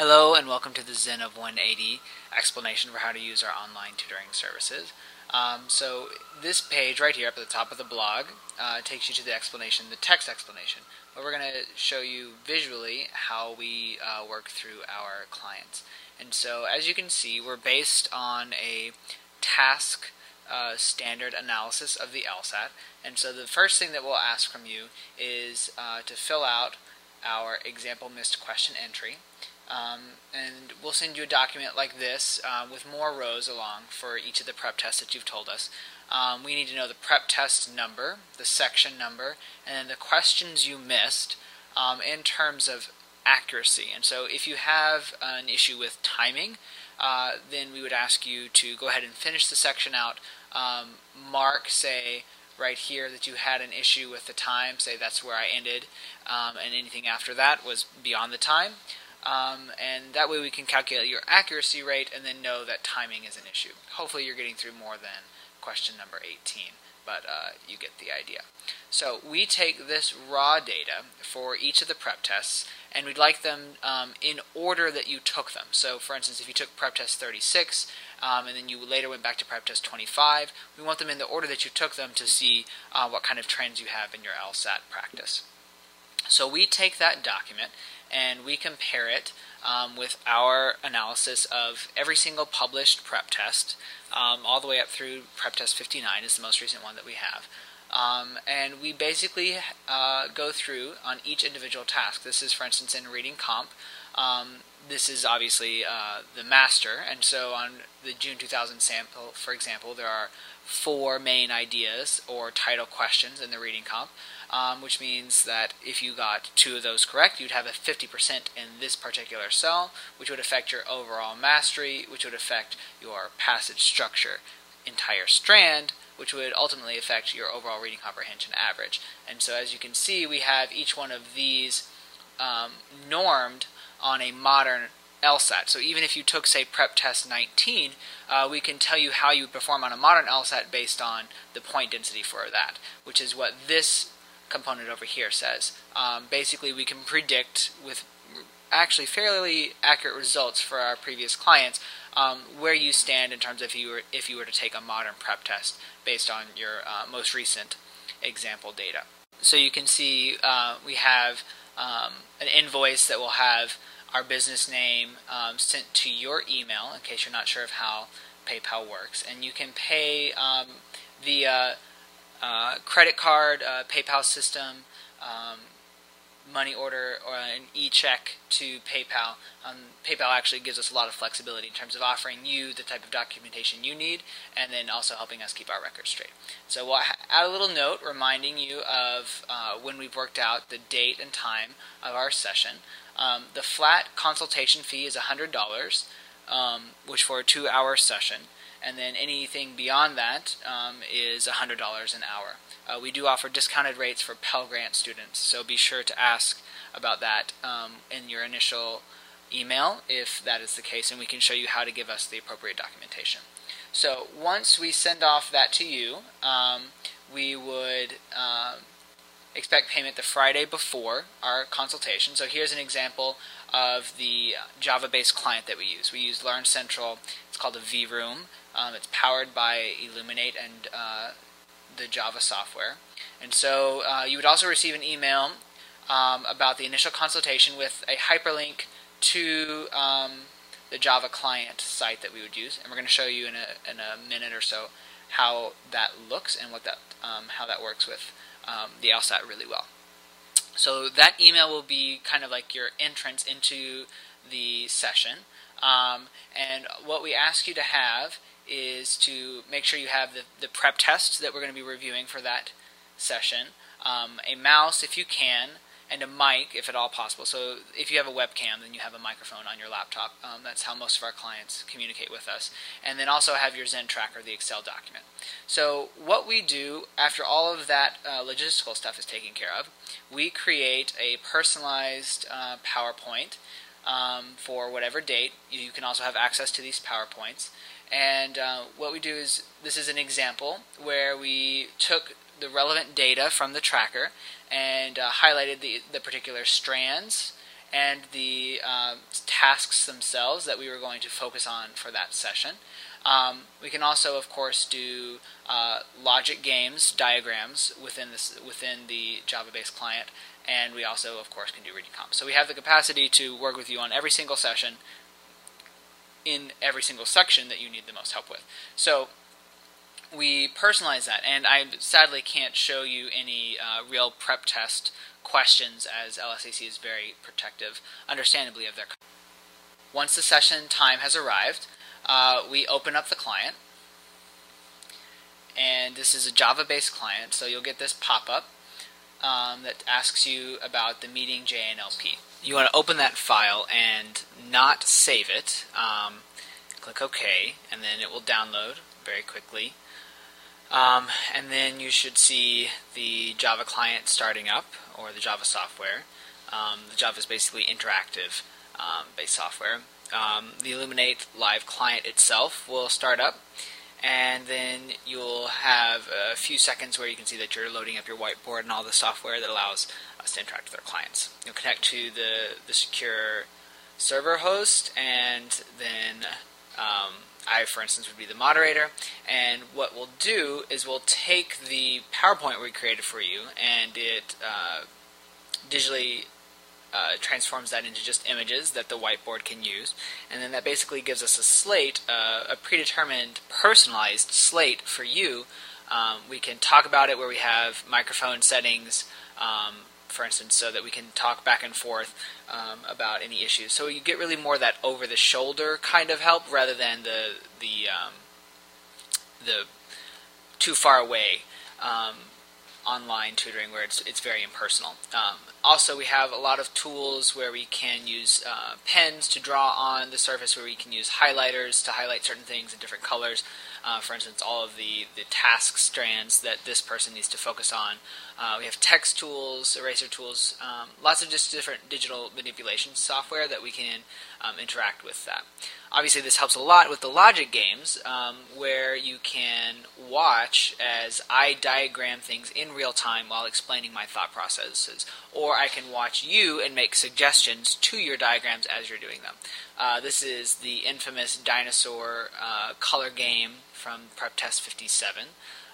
Hello and welcome to the Zen of 180 explanation for how to use our online tutoring services. So this page right here up at the top of the blog takes you to the explanation, the text explanation. But we're going to show you visually how we work through our clients. And so as you can see, we're based on a task standard analysis of the LSAT. And so the first thing that we'll ask from you is to fill out our example missed question entry. And we'll send you a document like this with more rows along for each of the prep tests that you've told us. We need to know the prep test number, the section number, and then the questions you missed in terms of accuracy. And so if you have an issue with timing, then we would ask you to go ahead and finish the section out, mark, say, right here that you had an issue with the time, say that's where I ended, and anything after that was beyond the time. And that way we can calculate your accuracy rate and then know that timing is an issue. Hopefully you're getting through more than question number 18, but you get the idea. So we take this raw data for each of the prep tests, and we'd like them in order that you took them. So for instance, if you took prep test 36 and then you later went back to prep test 25, we want them in the order that you took them to see what kind of trends you have in your LSAT practice. So we take that document and we compare it with our analysis of every single published prep test, all the way up through prep test 59 is the most recent one that we have. And we basically go through on each individual task. This is, for instance, in reading comp. This is obviously the master, and so on the June 2000 sample, for example, there are 4 main ideas or title questions in the reading comp, which means that if you got 2 of those correct, you'd have a 50% in this particular cell, which would affect your overall mastery, which would affect your passage structure entire strand, which would ultimately affect your overall reading comprehension average. And so as you can see, we have each one of these normed on a modern LSAT. So even if you took, say, prep test 19, we can tell you how you would perform on a modern LSAT based on the point density for that, which is what this component over here says. Basically, we can predict with actually fairly accurate results for our previous clients where you stand in terms of if you were to take a modern prep test based on your most recent example data. So you can see we have an invoice that will have our business name sent to your email, in case you're not sure of how PayPal works. And you can pay via credit card, PayPal system, money order, or an e-check to PayPal. PayPal actually gives us a lot of flexibility in terms of offering you the type of documentation you need, and then also helping us keep our records straight. So we'll add a little note reminding you of when we've worked out the date and time of our session. The flat consultation fee is $100, which for a 2-hour session, and then anything beyond that is $100 an hour. We do offer discounted rates for Pell Grant students, so be sure to ask about that in your initial email if that is the case, and we can show you how to give us the appropriate documentation. So once we send off that to you, we would expect payment the Friday before our consultation. So here's an example of the Java-based client that we use. We use Learn Central. It's called a vRoom. It's powered by Illuminate and the Java software. And so you would also receive an email about the initial consultation with a hyperlink to the Java client site that we would use. And we're going to show you in a minute or so how that looks and what that how that works with the LSAT really well. So that email will be kind of like your entrance into the session. And what we ask you to have is to make sure you have the prep tests that we're going to be reviewing for that session, a mouse if you can, and a mic if at all possible. So if you have a webcam, then you have a microphone on your laptop. That's how most of our clients communicate with us. And then also have your Zen tracker, the Excel document. So what we do after all of that logistical stuff is taken care of, we create a personalized PowerPoint for whatever date. You can also have access to these PowerPoints. And what we do is, this is an example where we took the relevant data from the tracker and highlighted the particular strands and the tasks themselves that we were going to focus on for that session. We can also, of course, do logic games, diagrams within the Java-based client, and we also, of course, can do reading comps. So we have the capacity to work with you on every single session in every single section that you need the most help with. So we personalize that, and I sadly can't show you any real prep test questions, as LSAT is very protective, understandably, of their content. Once the session time has arrived, we open up the client, and this is a Java-based client, so you'll get this pop-up that asks you about the meeting JNLP. You want to open that file and not save it. Click OK, and then it will download very quickly. And then you should see the Java client starting up, or the Java software. The Java is basically interactive based software. The Illuminate Live client itself will start up, and then you'll have a few seconds where you can see that you're loading up your whiteboard and all the software that allows us to interact with our clients. You'll connect to the secure server host, and then I, for instance, would be the moderator, and what we'll do is we'll take the PowerPoint we created for you, and it digitally transforms that into just images that the whiteboard can use, and then that basically gives us a slate, a predetermined, personalized slate for you. We can talk about it where we have microphone settings, for instance, so that we can talk back and forth about any issues. So you get really more of that over-the-shoulder kind of help rather than the too far away online tutoring where it's very impersonal. Also, we have a lot of tools where we can use pens to draw on the surface, where we can use highlighters to highlight certain things in different colors. For instance, all of the task strands that this person needs to focus on. We have text tools, eraser tools, lots of just different digital manipulation software that we can interact with that. Obviously, this helps a lot with the logic games, where you can watch as I diagram things in real time while explaining my thought processes, or I can watch you and make suggestions to your diagrams as you're doing them. This is the infamous dinosaur color game from Prep Test 57.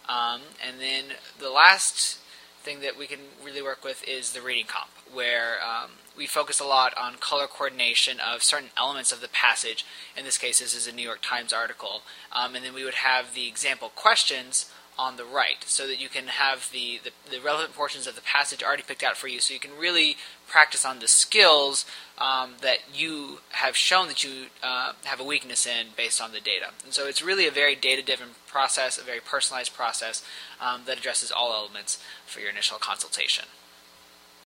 And then the last thing that we can really work with is the reading comp, where we focus a lot on color coordination of certain elements of the passage. In this case, this is a New York Times article. And then we would have the example questions on the right, so that you can have the relevant portions of the passage already picked out for you, so you can really practice on the skills that you have shown that you have a weakness in based on the data. And so it's really a very data-driven process, a very personalized process that addresses all elements for your initial consultation.